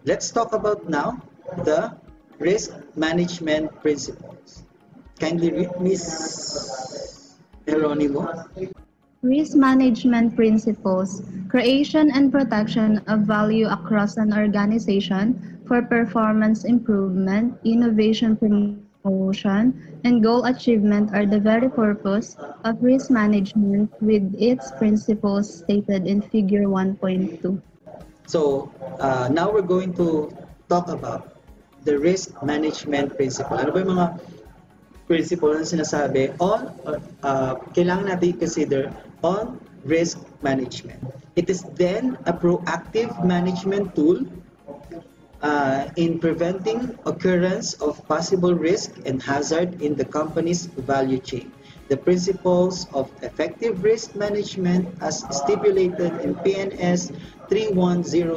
Let's talk about now the risk management principles. Kindly read, Miss Geronimo. Risk management principles, creation and protection of value across an organization for performance improvement, innovation promotion, and goal achievement are the very purpose of risk management with its principles stated in Figure 1.2. So, now we're going to talk about the risk management principle. Ano ba yung mga principle na sinasabi on kailangan natin consider on risk management. It is then a proactive management tool in preventing occurrence of possible risk and hazard in the company's value chain. The principles of effective risk management as stipulated in PNS 31000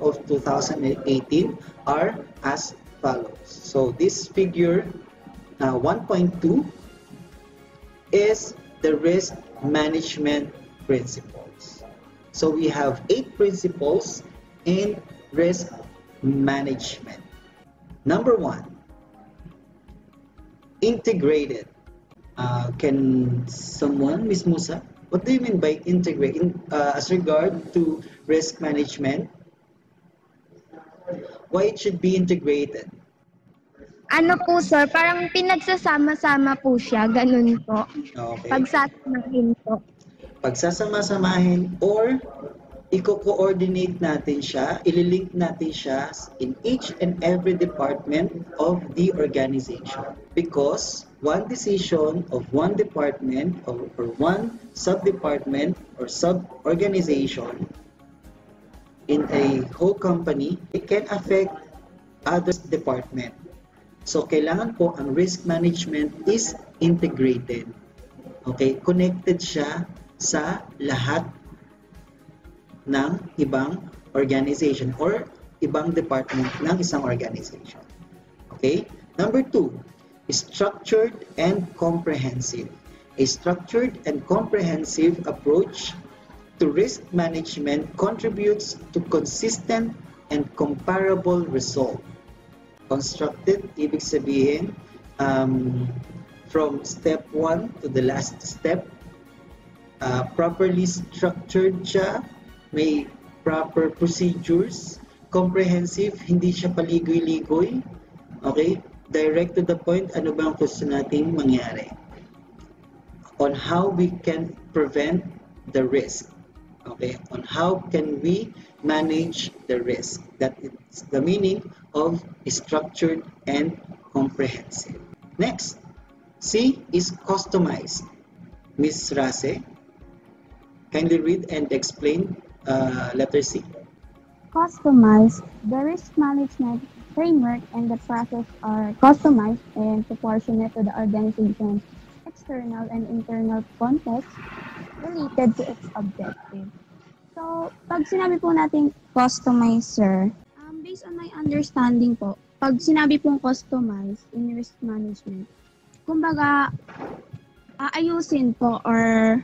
of 2018 are as follows. So this figure 1.2 is the risk management principles. So we have 8 principles in risk management. Number 1, integrated. Can someone, Ms. Musa, what do you mean by integrate as regard to risk management? Why it should be integrated? Ano po sir, parang pinagsasama-sama po siya, ganun po. Okay. Pagsasamahin po. Pagsasama-samahin or i-coordinate natin siya, ililink natin siya in each and every department of the organization. Because one decision of one department or one sub-department or sub-organization in a whole company, it can affect other department. So, kailangan po ang risk management is integrated. Okay? Connected siya sa lahat ng ibang organization or ibang department ng isang organization. Okay? Number 2, structured and comprehensive. A structured and comprehensive approach to risk management contributes to consistent and comparable result. Constructed, ibig sabihin, from step 1 to the last step, properly structured siya, may proper procedures, comprehensive, hindi siya paligoy-ligoy, okay? Direct to the point, ano ba ang gusto nating mangyari? On how we can prevent the risk, okay? On how can we manage the risk. That is the meaning of structured and comprehensive. Next, C is customized. Ms. Rase, kindly read and explain letter C. Customized. The risk management framework and the process are customized and proportionate to the organization's external and internal context related to its objective. So, pag sinabi po natin customizer, based on my understanding po, pag sinabi pong customize in risk management, kumbaga, aayusin po or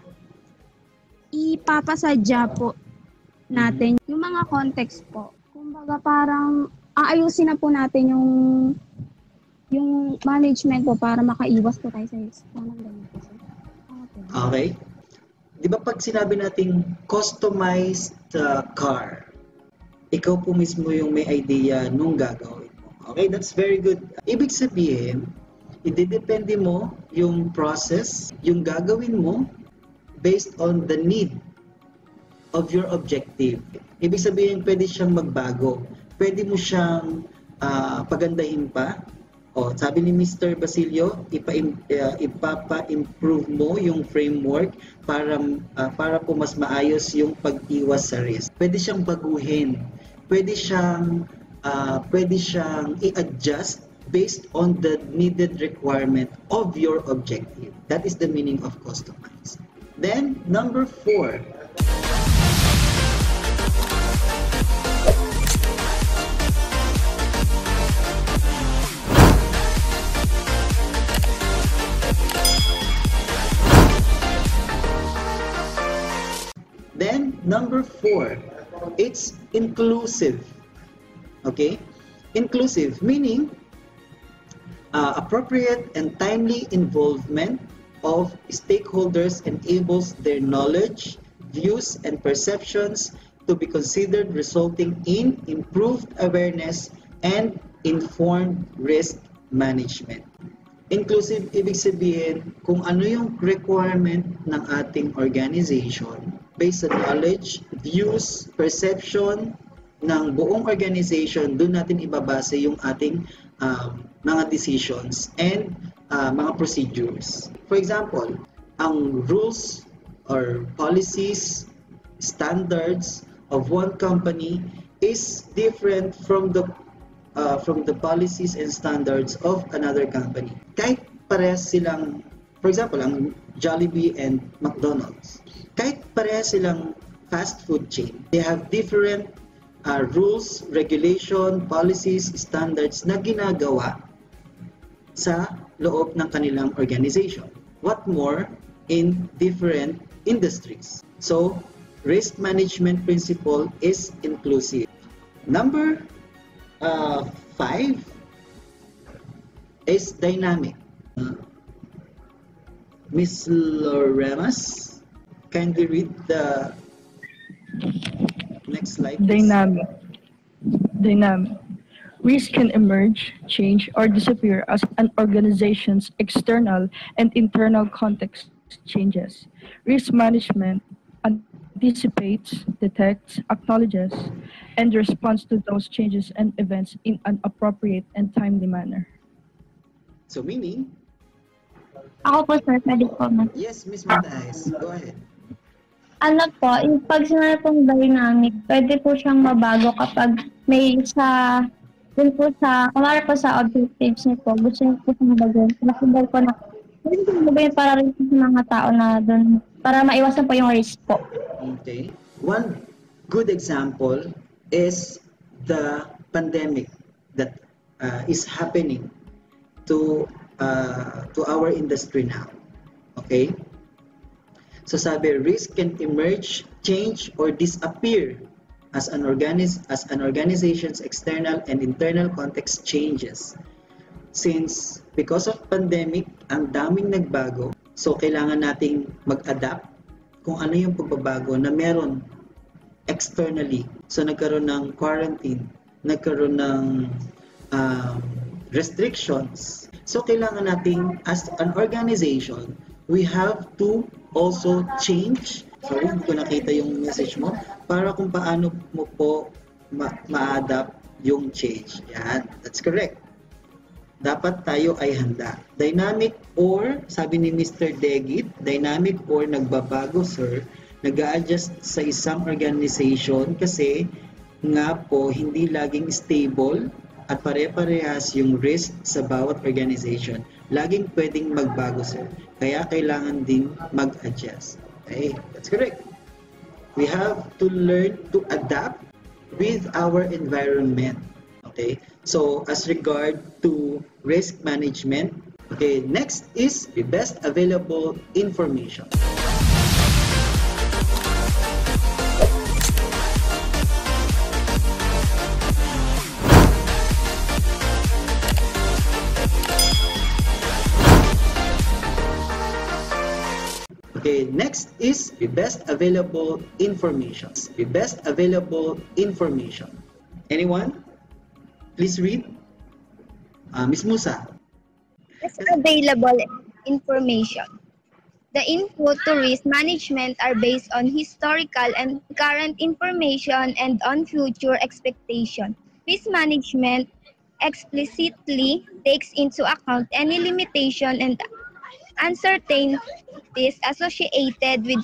ipapasadya po natin yung mga context po. Kumbaga, parang aayusin na po natin yung management po para makaiwas po tayo sa risk. Okay. Di ba pag sinabi nating customized car, ikaw po mismo yung may idea nung gagawin mo. Okay, that's very good. Ibig sabihin, idedepende mo yung process, yung gagawin mo based on the need of your objective. Ibig sabihin, pwede siyang magbago. Pwede mo siyang pagandahin pa. O, sabi ni Mr. Basilio, ipapa-improve mo yung framework para po mas maayos yung pag-iwas sa risk. Pwede siyang baguhin. Pwede siyang i-adjust based on the needed requirement of your objective. That is the meaning of customize. Then, number 4. Then, number 4, it's inclusive. Okay? Inclusive, meaning appropriate and timely involvement of stakeholders enables their knowledge, views, and perceptions to be considered, resulting in improved awareness and informed risk management. Inclusive, ibig sabihin kung ano yung requirement ng ating organization based on knowledge, views, perception ng buong organization, doon natin ibabase yung ating mga decisions and mga procedures. For example, ang rules or policies, standards of one company is different from the policies and standards of another company. Kahit parehas silang, for example, ang Jollibee and McDonald's, kahit parehas silang fast food chain, they have different rules, regulation, policies, standards na ginagawa sa loob ng kanilang organization. What more in different industries. So, risk management principle is inclusive. Number 5 is dynamic. Ms. Loremas, kindly read the next slide, please. Dynamic. Risk can emerge, change, or disappear as an organization's external and internal context changes. Risk management anticipates, detects, acknowledges, and responds to those changes and events in an appropriate and timely manner. So meaning? Ako po, sir, pwede po. Yes, Ms. Matayes, go ahead. Ano po, yung pag sinabi pong dynamic, pwede po siyang mabago kapag may dun po kumari po sa objectives niyo po, gusto niyo po siyang bagay. Masibag po na, pwede po bagay para rin sa mga tao na dun, para maiwasan po yung risk po. Okay. One good example is the pandemic that is happening to our industry now. Okay? So sabi, risk can emerge, change, or disappear as an organization's external and internal context changes. Since because of pandemic, ang daming nagbago, so kailangan nating mag-adapt kung ano yung pagbabago na meron externally. So nagkaroon ng quarantine, nagkaroon ng restrictions. So kailangan nating, as an organization, we have to also change. Sorry, hindi ko nakita yung message mo. Para kung paano mo po ma-adapt yung change. Yan, that's correct. Dapat tayo ay handa. Dynamic or, sabi ni Mr. Degit, dynamic or nagbabago, sir, nag-a-adjust sa isang organization kasi nga po hindi laging stable at pare-parehas yung risk sa bawat organization. Laging pwedeng magbago, sir. Kaya kailangan din mag-adjust. Okay, that's correct. We have to learn to adapt with our environment. Okay, so as regard to risk management, okay, next is the best available information. Okay, next is the best available information. The best available information. Anyone? Please read. Ms. Musa. Best available information. The input to risk management are based on historical and current information and on future expectation. Risk management explicitly takes into account any limitation and uncertainties associated with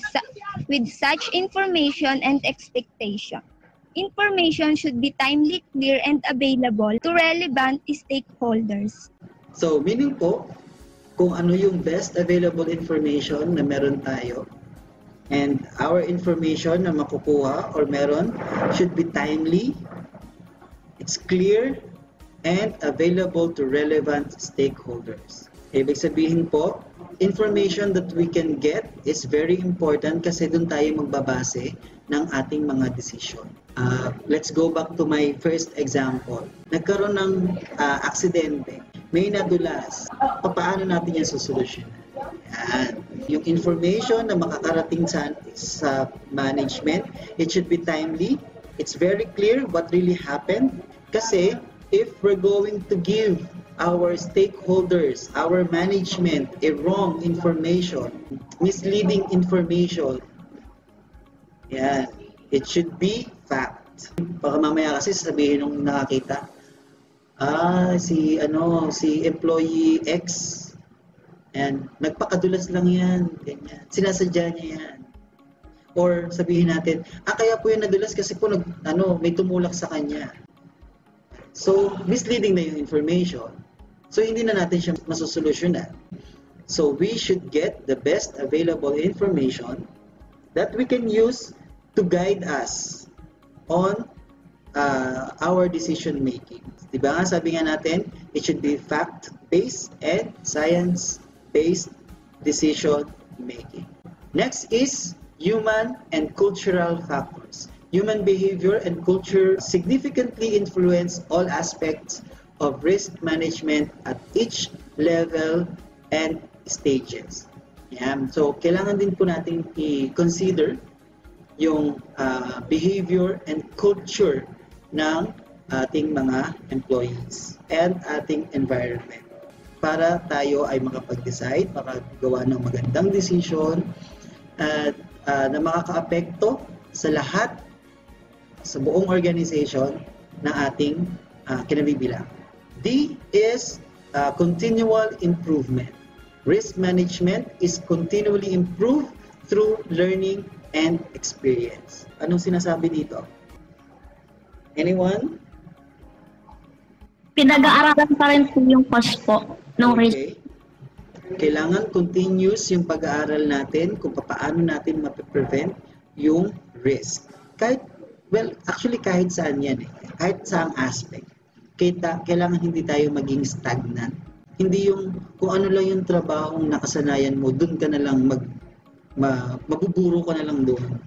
such information and expectation. Information should be timely, clear, and available to relevant stakeholders. So, meaning po, kung ano yung best available information na meron tayo, and our information na makukuha or meron should be timely, it's clear, and available to relevant stakeholders. Ibig sabihin po, information that we can get is very important kasi doon tayo magbabase ng ating mga decision. Let's go back to my first example. Nagkaroon ng aksidente, may nadulas. Paano natin yan susolusyonan? Yan. Yung information na makakarating sa management, it should be timely. It's very clear what really happened. Kasi if we're going to give our stakeholders, our management, a wrong information, misleading information, yan, it should be fact. Baka mamaya kasi sabihin nung nakakita, si employee X, and nagpakadulas lang yan, ganyan. Sinasadya niya yan. Or sabihin natin, kaya po yung nadulas kasi po may tumulak sa kanya. So, misleading na yung information. So, hindi na natin siya masusolusyonan. So, we should get the best available information that we can use to guide us on our decision making. Diba nga, sabi nga natin, it should be fact-based and science-based decision making. Next is human and cultural factors. Human behavior and culture significantly influence all aspects of risk management at each level and stages. Yan. So, kailangan din po natin i-consider yung behavior and culture ng ating mga employees and ating environment para tayo ay makapag-decide, makagawa ng magandang decision at na makaka-apekto sa lahat sa buong organization na ating kinabibilang. D is continual improvement. Risk management is continually improved through learning and experience. Anong sinasabi dito? Anyone? Pinag-aaralan pa rin po yung cost po ng risk. Kailangan continuous yung pag-aaral natin kung paano natin mapiprevent yung risk. Kahit saan yan kahit saang aspect. Kailangan hindi tayo maging stagnant. Hindi yung kung ano lang yung trabahong nakasanayan mo, dun ka na lang mabuburo ka na lang doon.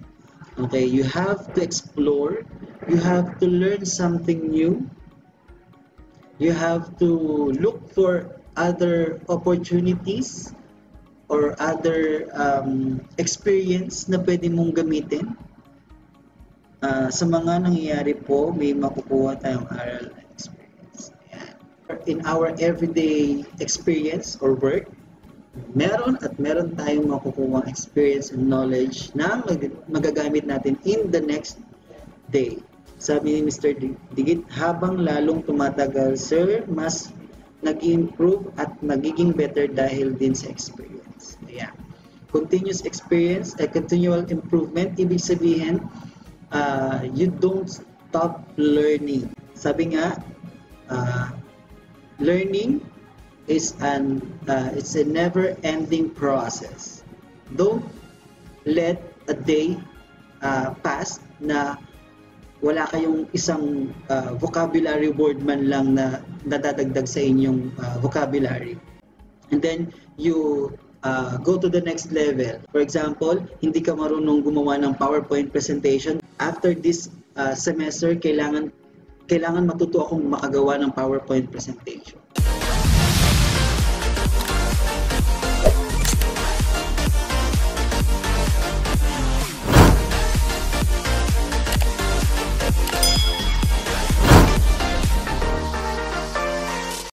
Okay, you have to explore, you have to learn something new, you have to look for other opportunities or other experience na pwede mong gamitin. Sa mga nangyayari po, may makukuha tayong aral and experience. In our everyday experience or work, meron tayong makukuha experience and knowledge na magagamit natin in the next day. Sabi ni Mr. Digit, habang lalong tumatagal, sir, mas nag-improve at magiging better dahil din sa experience. Ayan. Continuous experience, continual improvement, ibig sabihin, you don't stop learning. Sabi nga, learning is it's a never-ending process. Don't let a day pass na wala kayong isang vocabulary word man lang na nadadagdag sa inyong vocabulary. And then you go to the next level. For example, hindi ka marunong gumawa ng PowerPoint presentation. After this semester, kailangan matuto akong makagawa ng PowerPoint presentation.